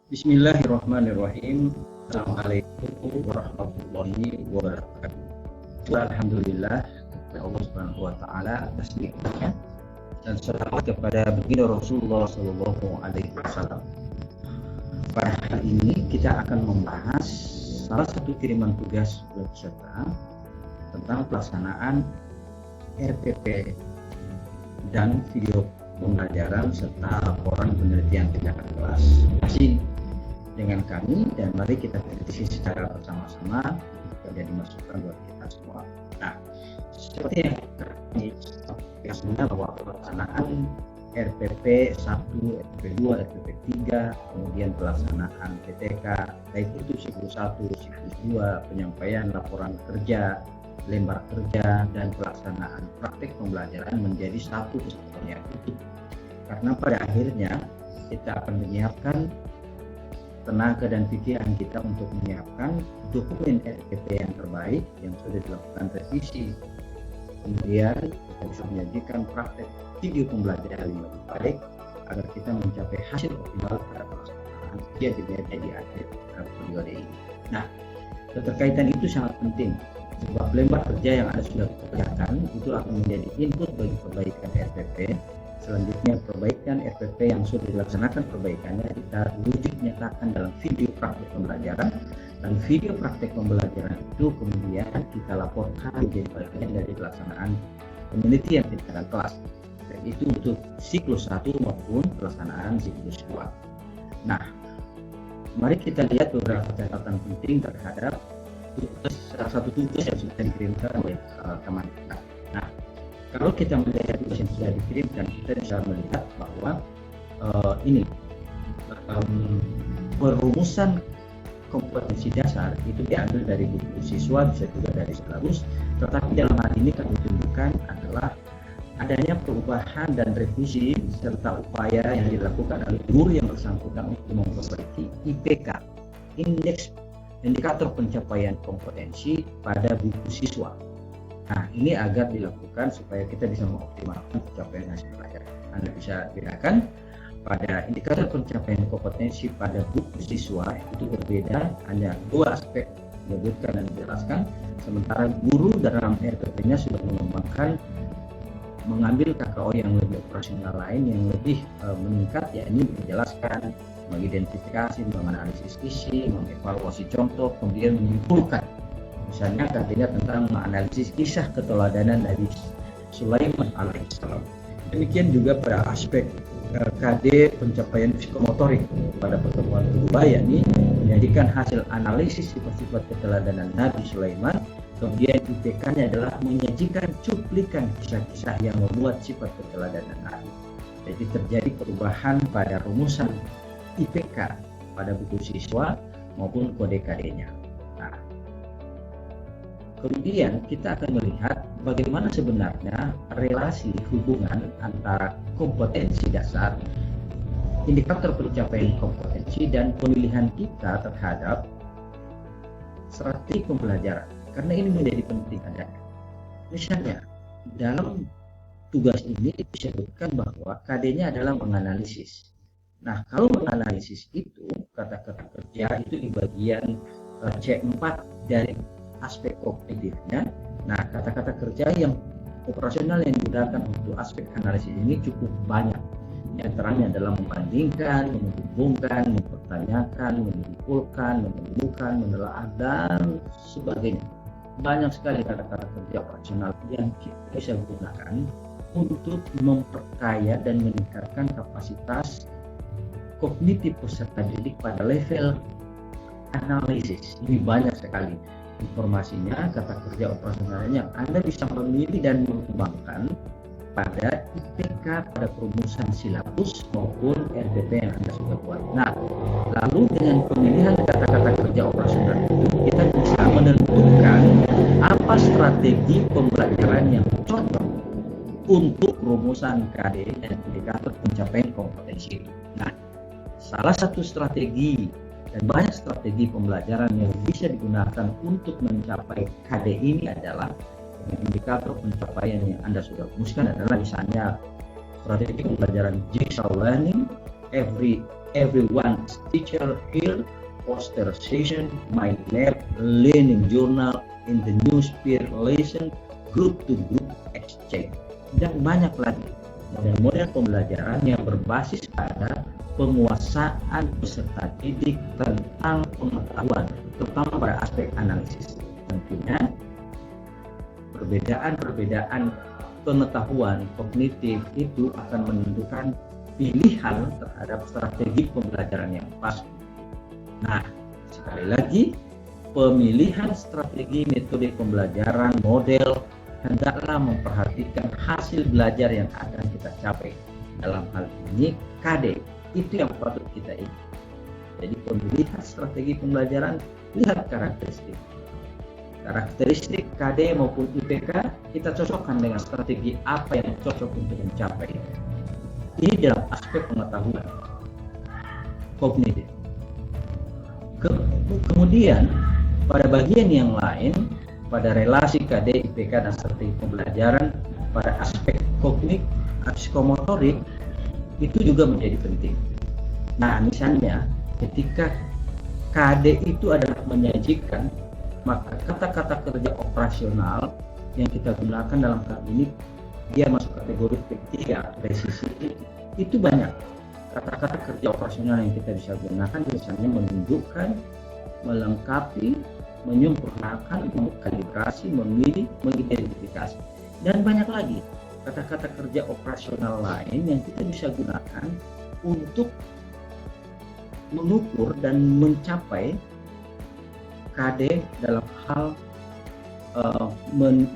Bismillahirrahmanirrahim. Assalamualaikum warahmatullahi wabarakatuh. Alhamdulillah kepada Allah Subhanahu wa taala atas nikmatnya dan salawat kepada baginda Rasulullah sallallahu alaihi wasallam. Pada hari ini kita akan membahas salah satu kiriman tugas peserta tentang pelaksanaan RPP dan video pembelajaran serta laporan penelitian tindakan kelas. Masih dengan kami, dan mari kita kritisi secara bersama-sama menjadi masukan buat kita semua. Nah, seperti yang kami sampaikan bahwa pelaksanaan RPP 1, RPP 2, RPP 3, kemudian pelaksanaan PTK, baik itu siklus 1, siklus 2, penyampaian laporan kerja, lembar kerja, dan pelaksanaan praktik pembelajaran menjadi satu kesatuan yang utuh. Karena pada akhirnya kita akan menyiapkan tenaga dan pikiran kita untuk menyiapkan dokumen RPP yang terbaik yang sudah dilakukan revisi. Kemudian kita bisa menyajikan praktek video pembelajaran yang lebih baik agar kita mencapai hasil optimal pada pelaksanaan kerja di akhir periode ini. Nah, keterkaitan itu sangat penting. Sebab lembar kerja yang ada sudah dikerjakan itu akan menjadi input bagi perbaikan RPP. Selanjutnya perbaikan RPP yang sudah dilaksanakan perbaikannya kita wujud nyatakan dalam video praktek pembelajaran, dan video praktek pembelajaran itu kemudian kita laporkan menjadi bagian dari pelaksanaan penelitian tindakan kelas, dan itu untuk siklus 1 maupun pelaksanaan siklus 2. Nah, mari kita lihat beberapa catatan penting terhadap salah satu tugas yang sudah dikirimkan oleh teman kita. Nah, kalau kita melihat tugas yang sudah dikirimkan, kita bisa melihat bahwa perumusan kompetensi dasar itu diambil dari buku siswa, bisa juga dari silabus, tetapi dalam hal ini kami tunjukkan adalah adanya perubahan dan revisi serta upaya yang dilakukan oleh guru yang bersangkutan untuk memperbaiki IPK, indikator pencapaian kompetensi pada buku siswa. Nah, ini agar dilakukan supaya kita bisa mengoptimalkan pencapaian hasil pelajaran. Anda bisa bedakan pada indikator pencapaian kompetensi pada buku siswa itu berbeda, hanya 2 aspek disebutkan dan dijelaskan, sementara guru dalam RPP-nya sudah mengembangkan mengambil KKO yang lebih operasional lain yang lebih meningkat, yakni menjelaskan, mengidentifikasi, menganalisis isi, mengevaluasi contoh, kemudian menyimpulkan. Misalnya katanya tentang menganalisis kisah keteladanan dari Sulaiman alaihissalam. Demikian juga pada aspek KD pencapaian psikomotorik pada pertemuan kedua, yakni menyajikan hasil analisis sifat-sifat keteladanan Nabi Sulaiman. Kemudian IPK-nya adalah menyajikan cuplikan kisah-kisah yang membuat sifat keteladanan Nabi. Jadi terjadi perubahan pada rumusan IPK pada buku siswa maupun kode KD-nya. Nah, kemudian kita akan melihat bagaimana sebenarnya relasi hubungan antara kompetensi dasar, indikator pencapaian kompetensi, dan pemilihan kita terhadap strategi pembelajaran. Karena ini menjadi penting adanya. Misalnya, dalam tugas ini disebutkan bahwa KD-nya adalah menganalisis. Nah, kalau menganalisis itu, kata-kata kerja itu di bagian C4 dari aspek kognitifnya. Nah, kata-kata kerja yang operasional yang digunakan untuk aspek analisis ini cukup banyak. Di antaranya adalah membandingkan, menghubungkan, mempertanyakan, menyimpulkan, menemukan, menelaah, dan sebagainya. Banyak sekali kata-kata kerja operasional yang kita bisa gunakan untuk memperkaya dan meningkatkan kapasitas kognitif peserta didik pada level analisis. Ini banyak sekali informasinya, kata kerja operasionalnya yang Anda bisa memilih dan mengembangkan pada IPK pada perumusan silabus maupun RPP yang Anda sudah buat. Nah, lalu dengan pemilihan kata-kata kerja operasional itu kita bisa menentukan apa strategi pembelajaran yang cocok untuk rumusan KD dan indikator pencapaian kompetensi itu. Nah, salah satu strategi dan banyak strategi pembelajaran yang bisa digunakan untuk mencapai KD ini adalah indikator pencapaian yang Anda sudah rumuskan adalah misalnya strategi pembelajaran jigsaw learning, everyone's teacher here, poster session, mind map, learning journal, in the new peer lesson, group to group exchange, dan banyak lagi model-model pembelajaran yang berbasis pada penguasaan peserta didik tentang pengetahuan, terutama pada aspek analisis. Tentunya perbedaan pengetahuan kognitif itu akan menentukan pilihan terhadap strategi pembelajaran yang pas. Nah, sekali lagi, pemilihan strategi metode pembelajaran model hendaklah memperhatikan hasil belajar yang akan kita capai. Dalam hal ini, KD itu yang patut kita ingat. Jadi pemilihan strategi pembelajaran, lihat karakteristik KD maupun IPK, kita cocokkan dengan strategi apa yang cocok untuk mencapai. Ini dalam aspek pengetahuan kognitif. Kemudian pada bagian yang lain, pada relasi KD, IPK, dan strategi pembelajaran, pada aspek kognitif, psikomotorik, itu juga menjadi penting. Nah, misalnya ketika KD itu adalah menyajikan, maka kata-kata kerja operasional yang kita gunakan dalam hal ini, dia masuk kategori P3, presisi. Itu banyak kata-kata kerja operasional yang kita bisa gunakan, misalnya menunjukkan, melengkapi, menyempurnakan, mengkalibrasi, memilih, mengidentifikasi, dan banyak lagi kata-kata kerja operasional lain yang kita bisa gunakan untuk mengukur dan mencapai KD dalam hal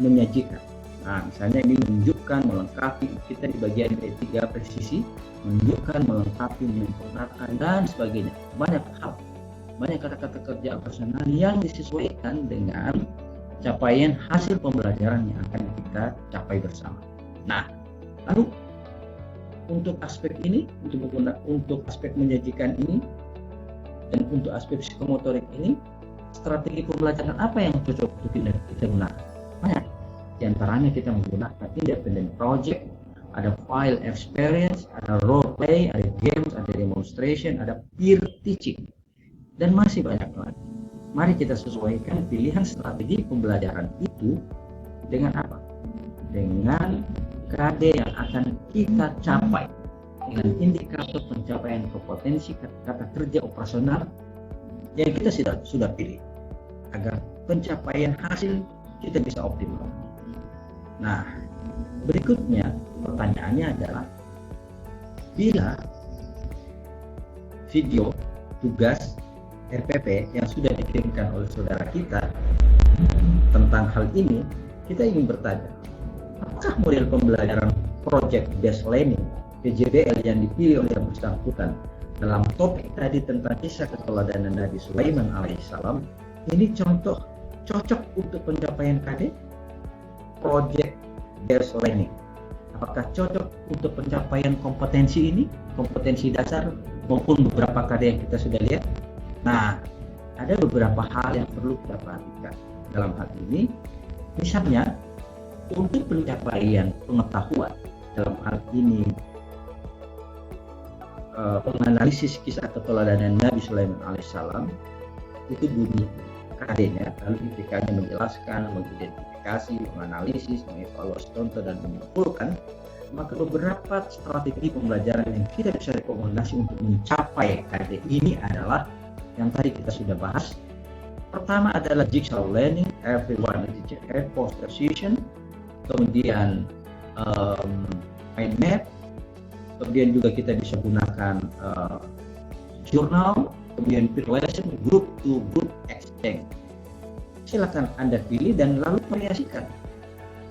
menyajikan. Nah, misalnya ini menunjukkan, melengkapi, kita di bagian P3 presisi, menunjukkan, melengkapi, menyempurnakan, dan sebagainya. Banyak hal, banyak kata-kata kerja operasional yang disesuaikan dengan capaian hasil pembelajaran yang akan kita capai bersama. Nah, lalu untuk aspek ini, untuk aspek menyajikan ini, dan untuk aspek psikomotorik ini, strategi pembelajaran apa yang cocok untuk kita gunakan? Banyak. Di antaranya kita menggunakan independent project, ada file experience, ada role play, ada games, ada demonstration, ada peer teaching, dan masih banyak lagi. Mari kita sesuaikan pilihan strategi pembelajaran itu dengan apa? Dengan KD yang akan kita capai, dengan indikator pencapaian kompetensi kata kerja operasional yang kita sudah pilih, agar pencapaian hasil kita bisa optimal. Nah, berikutnya pertanyaannya adalah, bila video tugas RPP yang sudah dikirimkan oleh saudara kita tentang hal ini, kita ingin bertanya, apakah model pembelajaran project based learning PJBL yang dipilih oleh yang bersangkutan dalam topik tadi tentang kisah keteladanan Nabi Sulaiman alaihissalam ini cocok untuk pencapaian KD project based learning? Apakah cocok untuk pencapaian kompetensi ini, kompetensi dasar maupun beberapa KD yang kita sudah lihat? Nah, ada beberapa hal yang perlu kita perhatikan dalam hal ini. Misalnya, untuk pencapaian pengetahuan, dalam hal ini menganalisis kisah keteladanan Nabi Sulaiman alaihissalam, itu bunyi KD-nya, lalu IPK-nya menjelaskan, mengidentifikasi, menganalisis, mengevaluasi contoh, dan menyimpulkan. Maka beberapa strategi pembelajaran yang kita bisa rekomendasi untuk mencapai KD ini adalah yang tadi kita sudah bahas. Pertama adalah jigsaw learning, everyone is teacher, poster session, kemudian mind map, kemudian juga kita bisa gunakan jurnal, kemudian peer lesson, group to group exchange. Silakan Anda pilih dan lalu variasikan.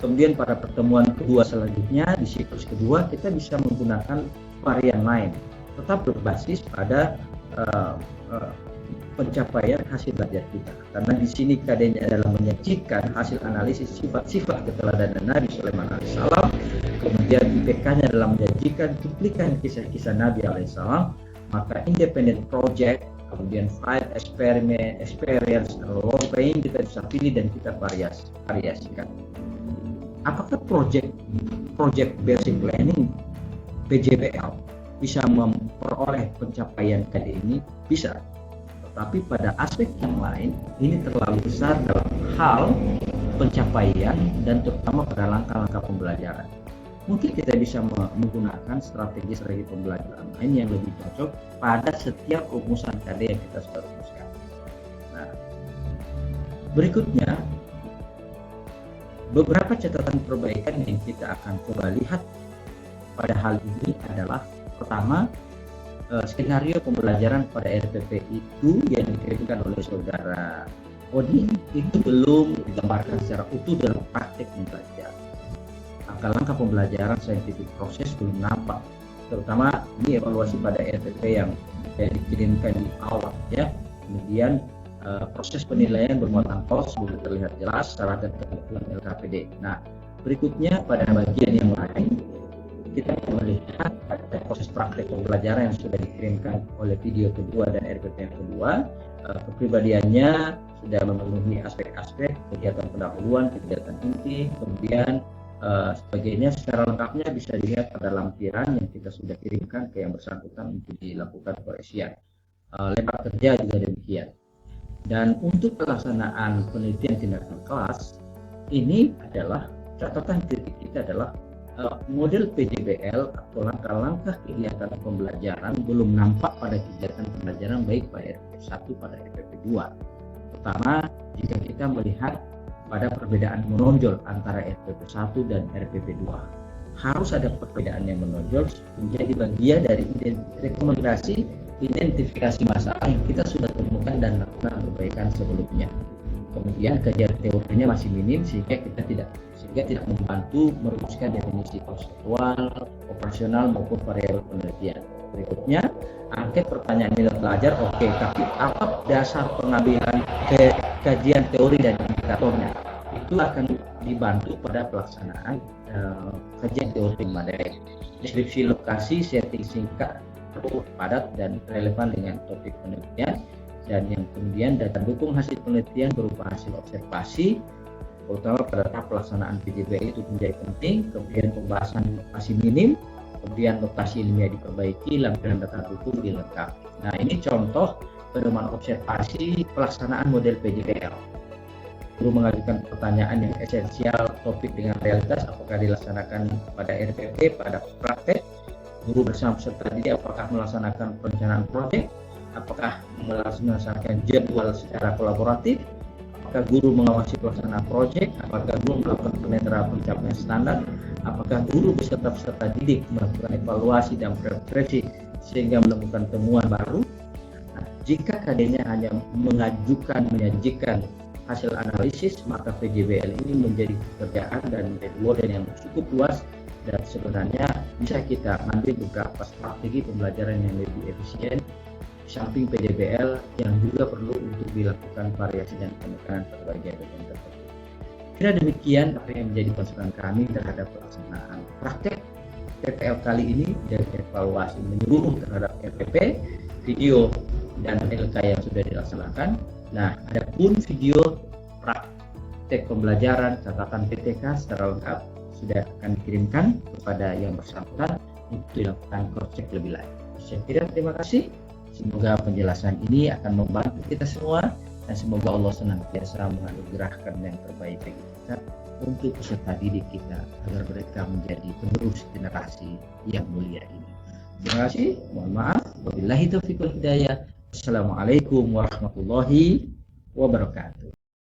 Kemudian pada pertemuan kedua selanjutnya, di siklus kedua, kita bisa menggunakan varian lain, tetap berbasis pada pencapaian hasil belajar kita. Karena di sini KD-nya adalah menyajikan hasil analisis sifat-sifat keteladanan Nabi Sulaiman alaihissalam, kemudian IPK-nya adalah menyajikan cuplikan kisah-kisah Nabi alaihissalam. Maka independent project, kemudian file experience, role playing, kita bisa pilih dan kita variasikan. Apakah project basic planning PJBL bisa memperoleh pencapaian tadi ini bisa. Tetapi pada aspek yang lain ini terlalu besar dalam hal pencapaian dan terutama pada langkah-langkah pembelajaran. Mungkin kita bisa menggunakan strategi pembelajaran lain yang lebih cocok pada setiap rumusan tadi yang kita sudah rumuskan. Nah, berikutnya beberapa catatan perbaikan yang kita akan coba lihat pada hal ini adalah pertama, skenario pembelajaran pada RPP itu yang dikirimkan oleh saudara Odi itu belum digambarkan secara utuh dalam praktek pembelajaran. Langkah-langkah pembelajaran scientific proses belum nampak, terutama ini evaluasi pada RPP yang dikirimkan di awal ya. Kemudian proses penilaian bermuatan POS belum terlihat jelas secara dan ketentuan LKPD. Nah, berikutnya pada bagian yang lain kita melihat ada proses praktek pembelajaran yang sudah dikirimkan oleh video kedua dan RPP yang kedua. Kepribadiannya sudah memenuhi aspek-aspek kegiatan pendahuluan, kegiatan inti, kemudian sebagainya secara lengkapnya bisa dilihat pada lampiran yang kita sudah kirimkan ke yang bersangkutan untuk dilakukan koreksian. Lebar kerja juga demikian. Dan untuk pelaksanaan penelitian tindakan kelas ini adalah catatan kritik kita adalah model PJBL atau langkah-langkah kegiatan pembelajaran belum nampak pada kegiatan pembelajaran baik pada RPP 1 pada RPP 2. Pertama, jika kita melihat pada perbedaan menonjol antara RPP 1 dan RPP 2. Harus ada perbedaan yang menonjol menjadi bagian dari rekomendasi identifikasi masalah yang kita sudah temukan dan lakukan perbaikan sebelumnya. Kemudian kajian teorinya masih minim sehingga tidak membantu merumuskan definisi konseptual, operasional maupun variabel penelitian. Berikutnya, angket pertanyaan nilai pelajar oke, tapi apa dasar pengambilan kajian teori dan indikatornya? Itu akan dibantu pada pelaksanaan kajian teori materi. Deskripsi lokasi, setting singkat, padat dan relevan dengan topik penelitian. Dan yang kemudian data dukung hasil penelitian berupa hasil observasi, terutama pada tahap pelaksanaan PJBL itu menjadi penting. Kemudian pembahasan masih minim, kemudian notasi ilmiah diperbaiki, lampiran data dukung dilengkapi. Nah, ini contoh pedoman observasi pelaksanaan model PJBL. Guru mengajukan pertanyaan yang esensial topik dengan realitas, apakah dilaksanakan pada RPP, pada praktek. Guru bersama peserta didik apakah melaksanakan perencanaan proyek, apakah melaksanakan jadwal secara kolaboratif, apakah guru mengawasi pelaksanaan proyek, apakah guru melakukan penetapan pencapaian standar, apakah guru beserta peserta didik melakukan evaluasi dan refleksi sehingga menemukan temuan baru. Nah, jika KD-nya hanya menyajikan hasil analisis, maka PJBL ini menjadi pekerjaan dan menjadi model yang cukup luas dan sebenarnya bisa kita ambil beberapa strategi pembelajaran yang lebih efisien samping PJBL yang juga perlu untuk dilakukan variasi dan penekanan berbagai bagian tertentu. Kira demikian apa yang menjadi masukan kami terhadap pelaksanaan praktek PPL kali ini dari evaluasi menyeluruh terhadap RPP, video dan LK yang sudah dilaksanakan. Nah, adapun video praktek pembelajaran catatan PTK secara lengkap sudah akan dikirimkan kepada yang bersangkutan untuk dilakukan cross check lebih lanjut. Saya kira terima kasih. Semoga penjelasan ini akan membantu kita semua dan semoga Allah senantiasa menganugerahkan yang terbaik bagi kita untuk peserta didik kita agar mereka menjadi penerus generasi yang mulia ini. Terima kasih. Mohon maaf. Wabillahi taufiq wal hidayah. Assalamualaikum warahmatullahi wabarakatuh.